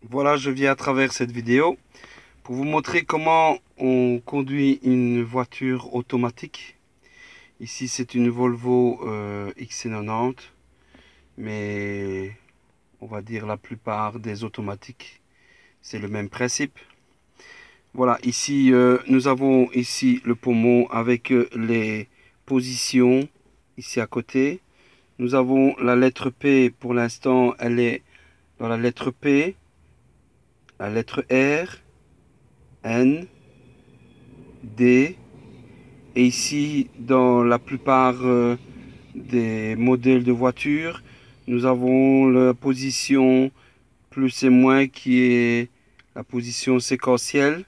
Voilà, je viens à travers cette vidéo pour vous montrer comment on conduit une voiture automatique. Ici, c'est une Volvo XC90, mais on va dire la plupart des automatiques, c'est le même principe. Voilà, ici, nous avons ici le pommeau avec les positions ici à côté. Nous avons la lettre P, pour l'instant, elle est dans la lettre P, la lettre R, N, D. Et ici, dans la plupart des modèles de voitures, nous avons la position plus et moins qui est la position séquentielle.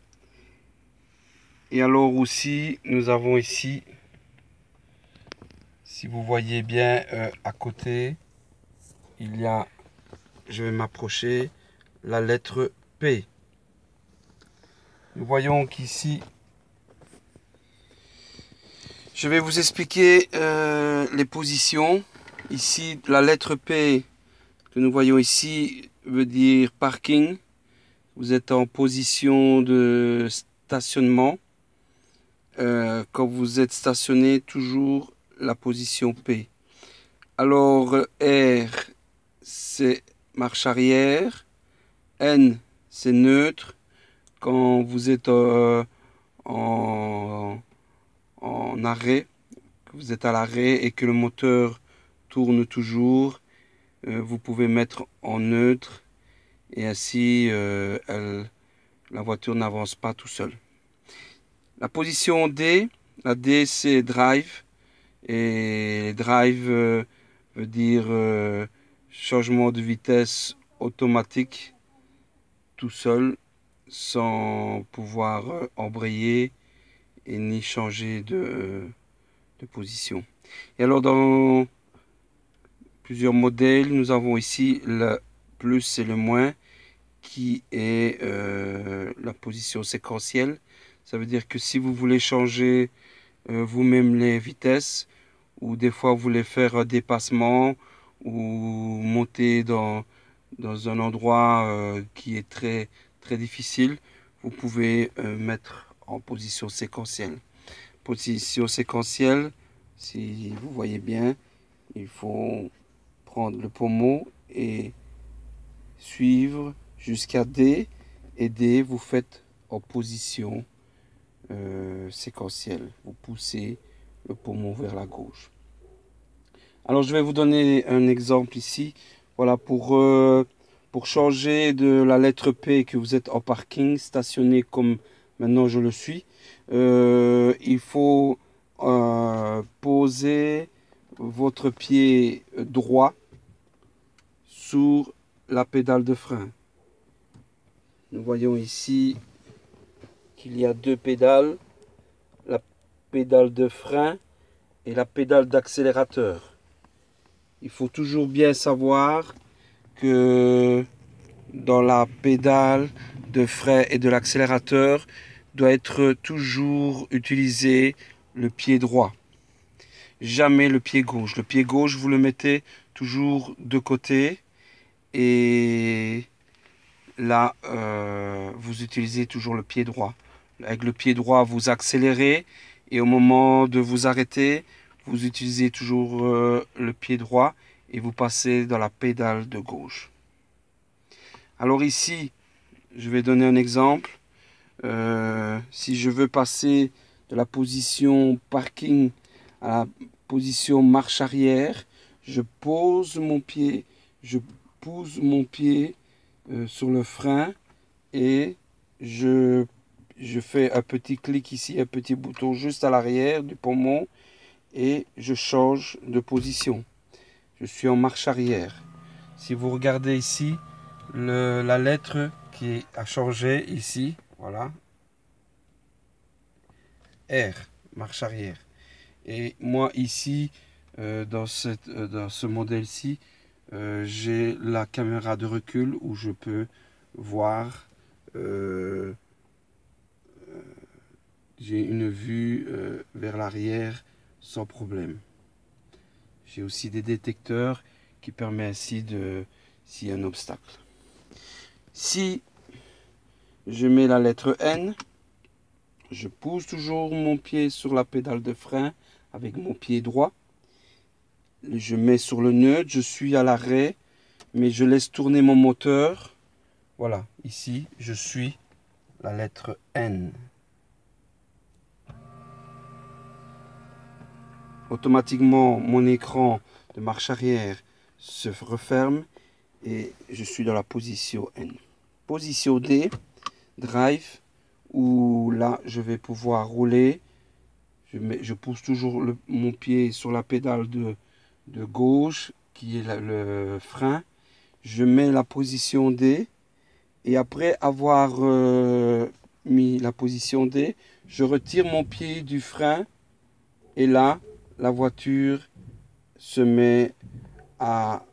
Et alors aussi, nous avons ici, si vous voyez bien à côté, il y a, je vais m'approcher, la lettre P. Nous voyons qu'ici, je vais vous expliquer les positions. Ici, la lettre P que nous voyons ici veut dire parking. Vous êtes en position de stationnement. Quand vous êtes stationné, toujours la position P. Alors R, c'est marche arrière. N, c'est neutre. Quand vous êtes en arrêt, que vous êtes à l'arrêt et que le moteur tourne toujours, vous pouvez mettre en neutre et ainsi la voiture n'avance pas tout seul. La position D, la D c'est drive et drive veut dire changement de vitesse automatique tout seul sans pouvoir embrayer et ni changer de position. Et alors dans plusieurs modèles, nous avons ici le plus et le moins qui est la position séquentielle. Ça veut dire que si vous voulez changer vous-même les vitesses, ou des fois vous voulez faire un dépassement, ou monter dans un endroit qui est très difficile, vous pouvez mettre en position séquentielle. Position séquentielle, si vous voyez bien, il faut prendre le pommeau et suivre jusqu'à D, et D vous faites en position séquentielle. Vous poussez le pommeau vers la gauche. Alors je vais vous donner un exemple ici. Voilà, pour changer de la lettre P que vous êtes en parking, stationné comme maintenant je le suis, il faut poser votre pied droit sur la pédale de frein. Nous voyons ici qu'il y a deux pédales, la pédale de frein et la pédale d'accélérateur. Il faut toujours bien savoir que dans la pédale de frein et de l'accélérateur doit être toujours utilisé le pied droit, jamais le pied gauche. Le pied gauche, vous le mettez toujours de côté et là, vous utilisez toujours le pied droit. Avec le pied droit, vous accélérez et au moment de vous arrêter, vous utilisez toujours le pied droit et vous passez dans la pédale de gauche. Alors ici, je vais donner un exemple. Si je veux passer de la position parking à la position marche arrière, je pose mon pied, je pousse mon pied sur le frein et je fais un petit clic ici, un petit bouton juste à l'arrière du poumon et je change de position. Je suis en marche arrière. Si vous regardez ici, la lettre qui a changé ici, voilà, R, marche arrière. Et moi ici, dans ce modèle-ci, j'ai la caméra de recul où je peux voir, j'ai une vue vers l'arrière sans problème. J'ai aussi des détecteurs qui permettent ainsi de s'il y a un obstacle. Si je mets la lettre N, je pousse toujours mon pied sur la pédale de frein avec mon pied droit. Je mets sur le neutre, je suis à l'arrêt, mais je laisse tourner mon moteur. Voilà, ici, je suis la lettre N. Automatiquement, mon écran de marche arrière se referme et je suis dans la position N. Position D, drive, où là, je vais pouvoir rouler. Je pousse toujours mon pied sur la pédale de gauche, qui est le frein. Je mets la position D. Et après avoir mis la position D, je retire mon pied du frein. Et là, la voiture se met à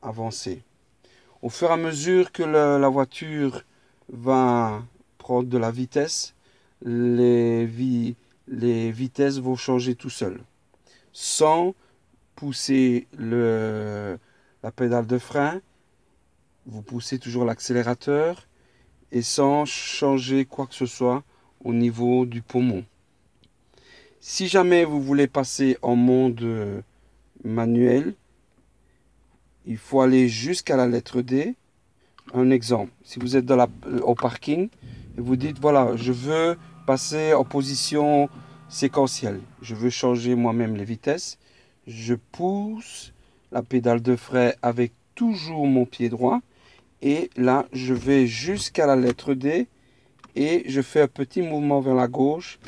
avancer. Au fur et à mesure que la voiture va prendre de la vitesse, les vitesses vont changer tout seul. Sans pousser la pédale de frein, vous poussez toujours l'accélérateur et sans changer quoi que ce soit au niveau du poumon. Si jamais vous voulez passer en mode manuel, il faut aller jusqu'à la lettre D. Un exemple, si vous êtes au parking et vous dites voilà, je veux passer en position séquentielle, je veux changer moi-même les vitesses, je pousse la pédale de frein avec toujours mon pied droit et là je vais jusqu'à la lettre D et je fais un petit mouvement vers la gauche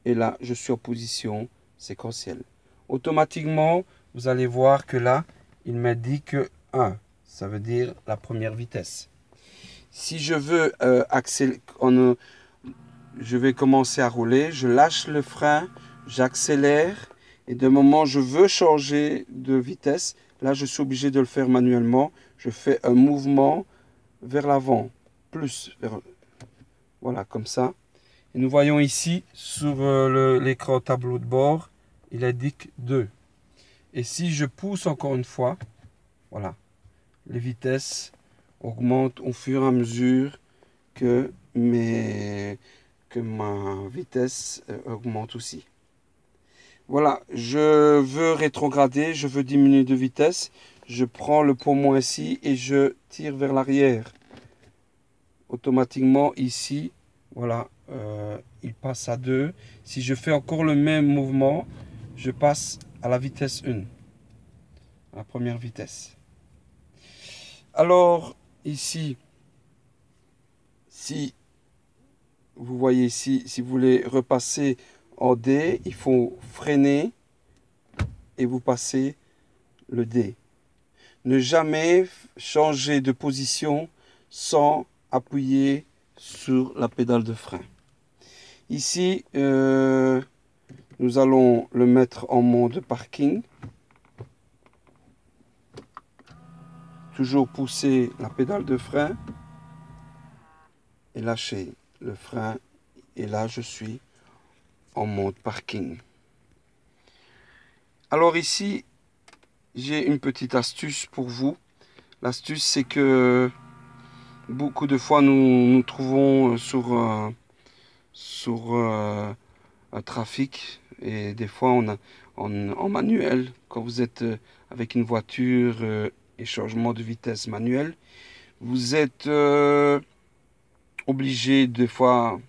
et là je suis en position séquentielle. Automatiquement, vous allez voir que là, il m'indique 1. Ça veut dire la première vitesse. Si je veux accélérer, je vais commencer à rouler, je lâche le frein, j'accélère et de moment où je veux changer de vitesse, là je suis obligé de le faire manuellement. Je fais un mouvement vers l'avant, voilà comme ça. Et nous voyons ici sur l'écran tableau de bord, il indique 2. Et si je pousse encore une fois, voilà, les vitesses augmentent au fur et à mesure que ma vitesse augmente aussi. Voilà, je veux rétrograder, je veux diminuer de vitesse. Je prends le poumon ici et je tire vers l'arrière. Automatiquement ici, voilà, il passe à 2. Si je fais encore le même mouvement, je passe à la vitesse 1, à la première vitesse. Alors ici, si vous voyez ici, si vous voulez repasser en D, il faut freiner et vous passez le D. Ne jamais changer de position sans appuyer sur la pédale de frein. Ici, nous allons le mettre en mode parking. Toujours pousser la pédale de frein et lâcher le frein. Et là, je suis en mode parking. Alors ici, j'ai une petite astuce pour vous. L'astuce, c'est que beaucoup de fois, nous trouvons sur un trafic et des fois en manuel, quand vous êtes avec une voiture et changement de vitesse manuel, vous êtes obligé, des fois,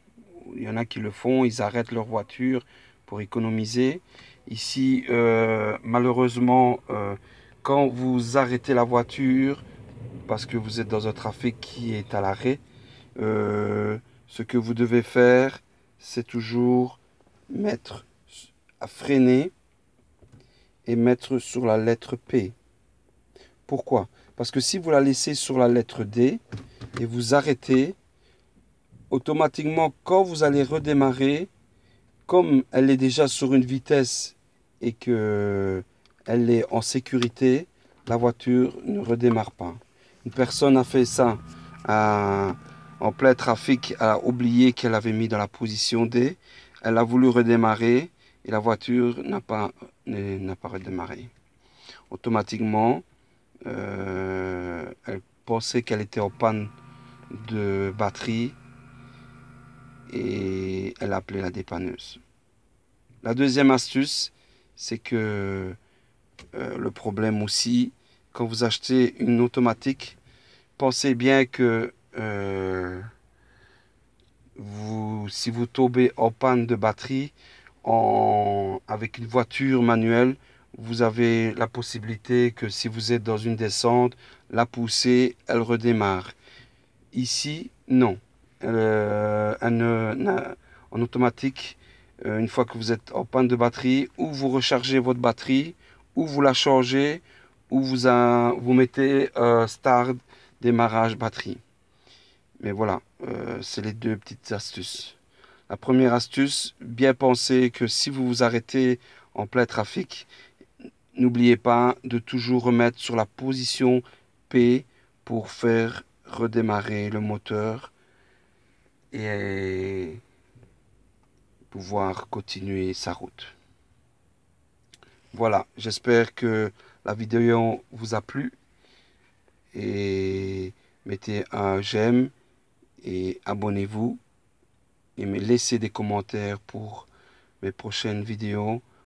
il y en a qui le font, ils arrêtent leur voiture pour économiser. Ici, malheureusement, quand vous arrêtez la voiture parce que vous êtes dans un trafic qui est à l'arrêt, ce que vous devez faire, c'est toujours mettre à freiner et mettre sur la lettre P. Pourquoi? Parce que si vous la laissez sur la lettre D et vous arrêtez, automatiquement, quand vous allez redémarrer, comme elle est déjà sur une vitesse et que elle est en sécurité, la voiture ne redémarre pas. Une personne a fait ça en plein trafic, elle a oublié qu'elle avait mis dans la position D, elle a voulu redémarrer et la voiture n'a pas redémarré. Automatiquement, elle pensait qu'elle était en panne de batterie et elle a appelé la dépanneuse. La deuxième astuce, c'est que le problème aussi, quand vous achetez une automatique, pensez bien que si vous tombez en panne de batterie avec une voiture manuelle, vous avez la possibilité que si vous êtes dans une descente, la poussée, elle redémarre. Ici, non. En automatique, une fois que vous êtes en panne de batterie, ou vous rechargez votre batterie, ou vous la changez, ou vous mettez start, démarrage batterie. Mais voilà, c'est les deux petites astuces. La première astuce, bien penser que si vous vous arrêtez en plein trafic, n'oubliez pas de toujours remettre sur la position P pour faire redémarrer le moteur et pouvoir continuer sa route. Voilà, j'espère que la vidéo vous a plu et mettez un j'aime et abonnez-vous et me laissez des commentaires pour mes prochaines vidéos.